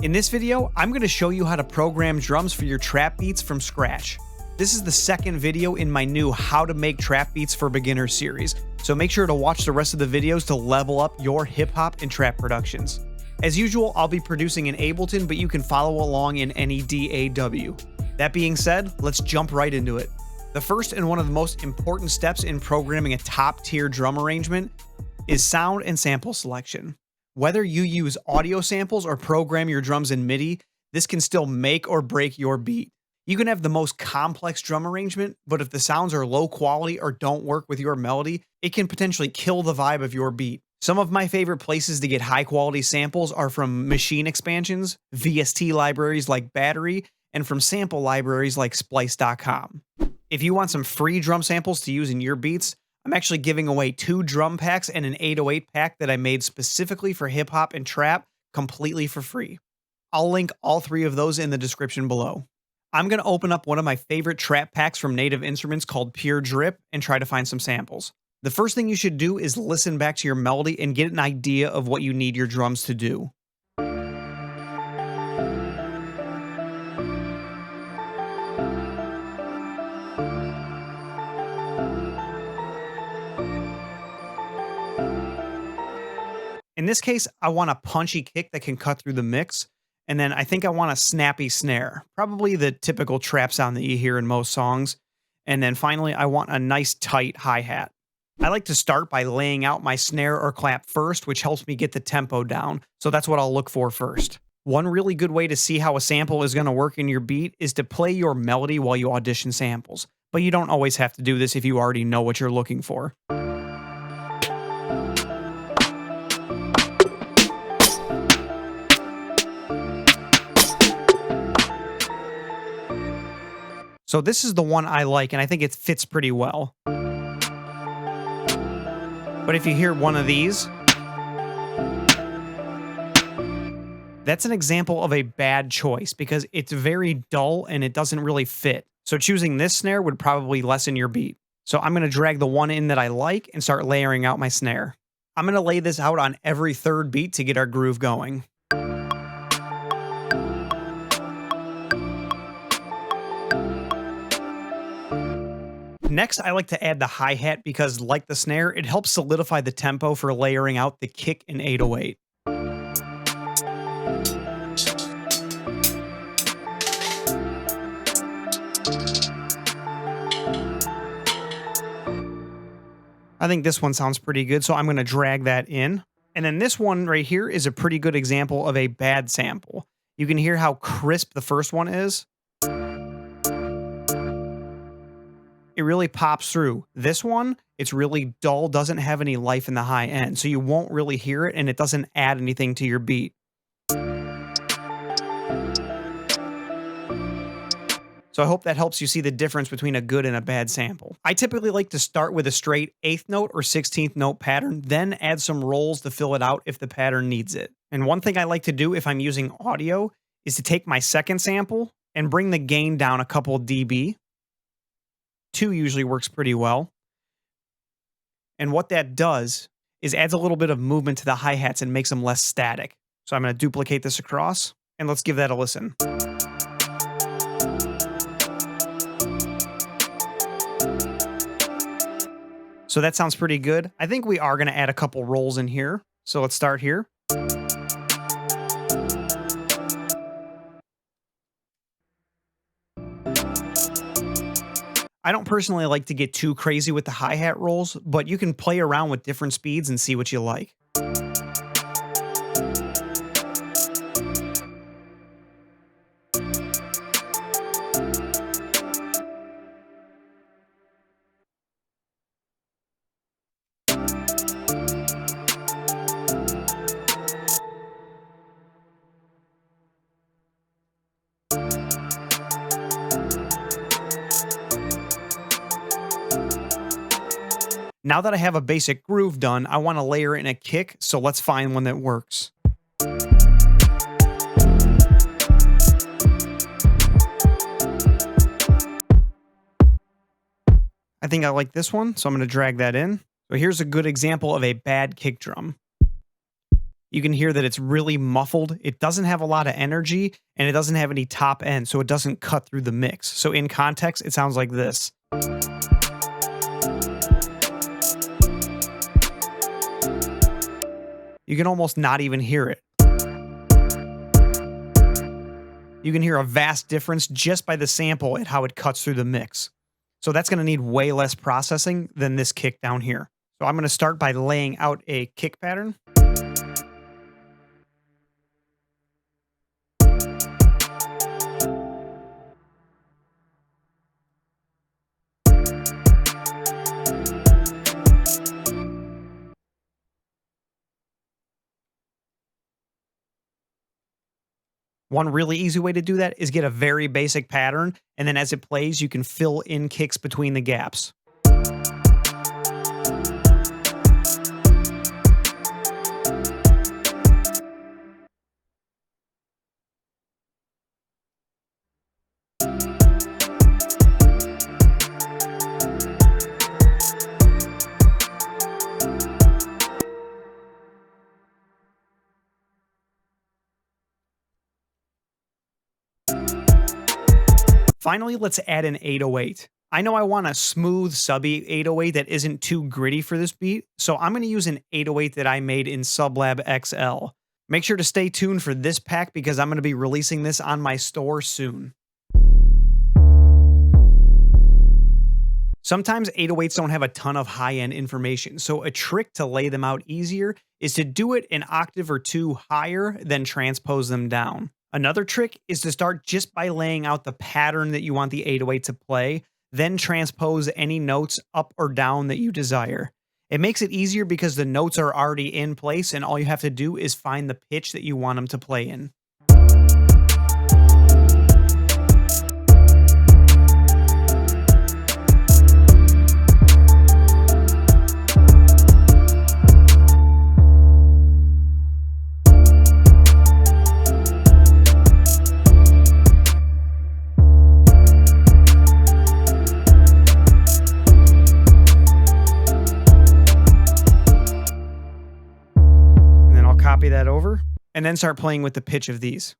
In this video, I'm going to show you how to program drums for your trap beats from scratch. This is the second video in my new How to Make Trap Beats for Beginners series, so make sure to watch the rest of the videos to level up your hip-hop and trap productions. As usual, I'll be producing in Ableton, but you can follow along in any DAW. That being said, let's jump right into it. The first and one of the most important steps in programming a top-tier drum arrangement is sound and sample selection. Whether you use audio samples or program your drums in MIDI, this can still make or break your beat. You can have the most complex drum arrangement, but if the sounds are low quality or don't work with your melody, it can potentially kill the vibe of your beat. Some of my favorite places to get high quality samples are from machine expansions, VST libraries like Battery, and from sample libraries like Splice.com. If you want some free drum samples to use in your beats, I'm actually giving away 2 drum packs and an 808 pack that I made specifically for hip hop and trap completely for free. I'll link all 3 of those in the description below. I'm going to open up one of my favorite trap packs from Native Instruments called Pure Drip and try to find some samples. The first thing you should do is listen back to your melody and get an idea of what you need your drums to do. In this case, I want a punchy kick that can cut through the mix, and then I think I want a snappy snare, probably the typical trap sound that you hear in most songs, and then finally I want a nice tight hi-hat. I like to start by laying out my snare or clap first, which helps me get the tempo down, so that's what I'll look for first. One really good way to see how a sample is going to work in your beat is to play your melody while you audition samples, but you don't always have to do this if you already know what you're looking for. So this is the one I like, and I think it fits pretty well. But if you hear one of these, that's an example of a bad choice because it's very dull and it doesn't really fit. So choosing this snare would probably lessen your beat. So I'm going to drag the one in that I like and start layering out my snare. I'm going to lay this out on every third beat to get our groove going. Next, I like to add the hi-hat because, like the snare, it helps solidify the tempo for layering out the kick in 808. I think this one sounds pretty good, so I'm going to drag that in. And then this one right here is a pretty good example of a bad sample. You can hear how crisp the first one is. It really pops through. This one, it's really dull, doesn't have any life in the high end, so you won't really hear it, and it doesn't add anything to your beat. So I hope that helps you see the difference between a good and a bad sample. I typically like to start with a straight 8th note or 16th note pattern, then add some rolls to fill it out if the pattern needs it. And one thing I like to do if I'm using audio is to take my second sample and bring the gain down a couple dB. 2 usually works pretty well. And what that does is adds a little bit of movement to the hi-hats and makes them less static. So I'm going to duplicate this across, and let's give that a listen. So that sounds pretty good. I think we are going to add a couple rolls in here. So let's start here. I don't personally like to get too crazy with the hi-hat rolls, but you can play around with different speeds and see what you like. Now that I have a basic groove done, I want to layer in a kick, so let's find one that works. I think I like this one, so I'm going to drag that in. So here's a good example of a bad kick drum. You can hear that it's really muffled. It doesn't have a lot of energy, and it doesn't have any top end, so it doesn't cut through the mix. So in context, it sounds like this. You can almost not even hear it. You can hear a vast difference just by the sample at how it cuts through the mix. So that's going to need way less processing than this kick down here. So I'm going to start by laying out a kick pattern. One really easy way to do that is get a very basic pattern, and then as it plays, you can fill in kicks between the gaps. Finally, let's add an 808. I know I want a smooth, subby 808 that isn't too gritty for this beat, so I'm going to use an 808 that I made in Sublab XL. Make sure to stay tuned for this pack because I'm going to be releasing this on my store soon. Sometimes 808s don't have a ton of high-end information, so a trick to lay them out easier is to do it an octave or two higher, then transpose them down. Another trick is to start just by laying out the pattern that you want the 808 to play, then transpose any notes up or down that you desire. It makes it easier because the notes are already in place and all you have to do is find the pitch that you want them to play in. Copy that over, and then start playing with the pitch of these.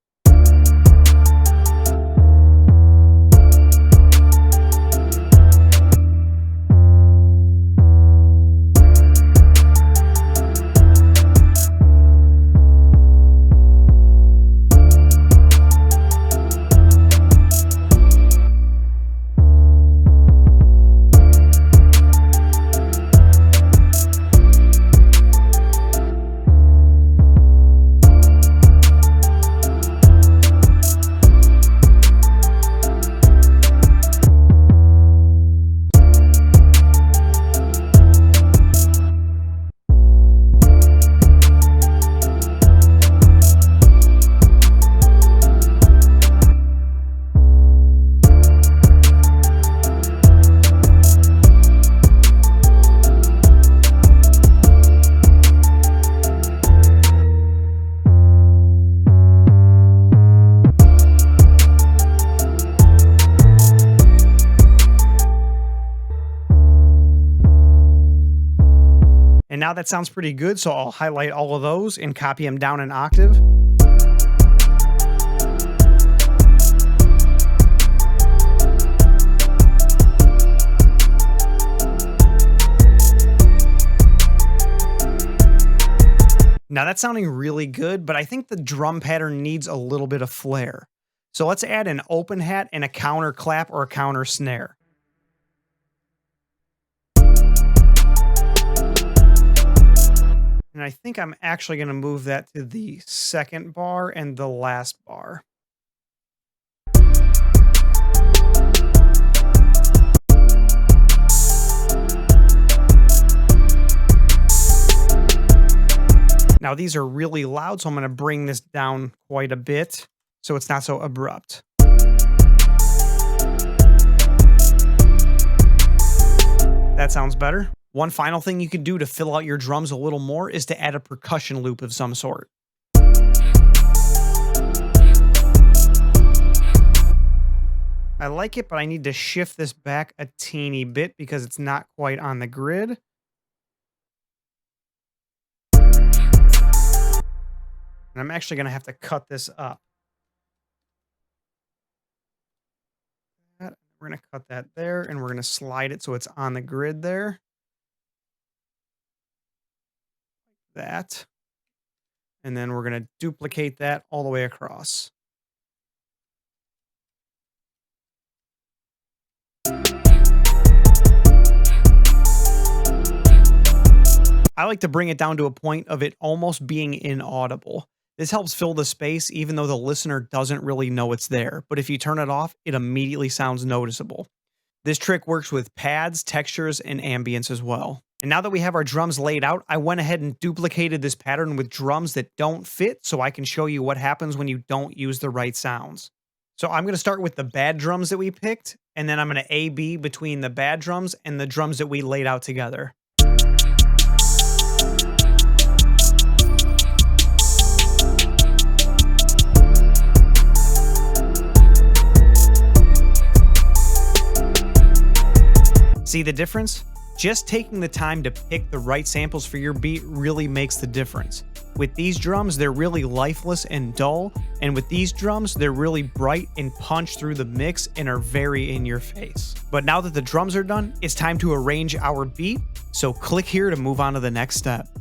And now that sounds pretty good, so I'll highlight all of those and copy them down an octave. Now that's sounding really good, but I think the drum pattern needs a little bit of flair. So let's add an open hat and a counter clap or a counter snare. And I think I'm actually going to move that to the second bar and the last bar. Now these are really loud, so I'm going to bring this down quite a bit so it's not so abrupt. That sounds better. One final thing you can do to fill out your drums a little more is to add a percussion loop of some sort. I like it, but I need to shift this back a teeny bit because it's not quite on the grid. And I'm actually going to have to cut this up. We're going to cut that there, and we're going to slide it so it's on the grid there. That. And then we're going to duplicate that all the way across. I like to bring it down to a point of it almost being inaudible. This helps fill the space even though the listener doesn't really know it's there, but if you turn it off, it immediately sounds noticeable. This trick works with pads, textures, and ambience as well. And now that we have our drums laid out, I went ahead and duplicated this pattern with drums that don't fit so I can show you what happens when you don't use the right sounds. So I'm going to start with the bad drums that we picked, and then I'm going to A-B between the bad drums and the drums that we laid out together. See the difference? Just taking the time to pick the right samples for your beat really makes the difference. With these drums, they're really lifeless and dull, and with these drums, they're really bright and punch through the mix and are very in your face. But now that the drums are done, it's time to arrange our beat, so click here to move on to the next step.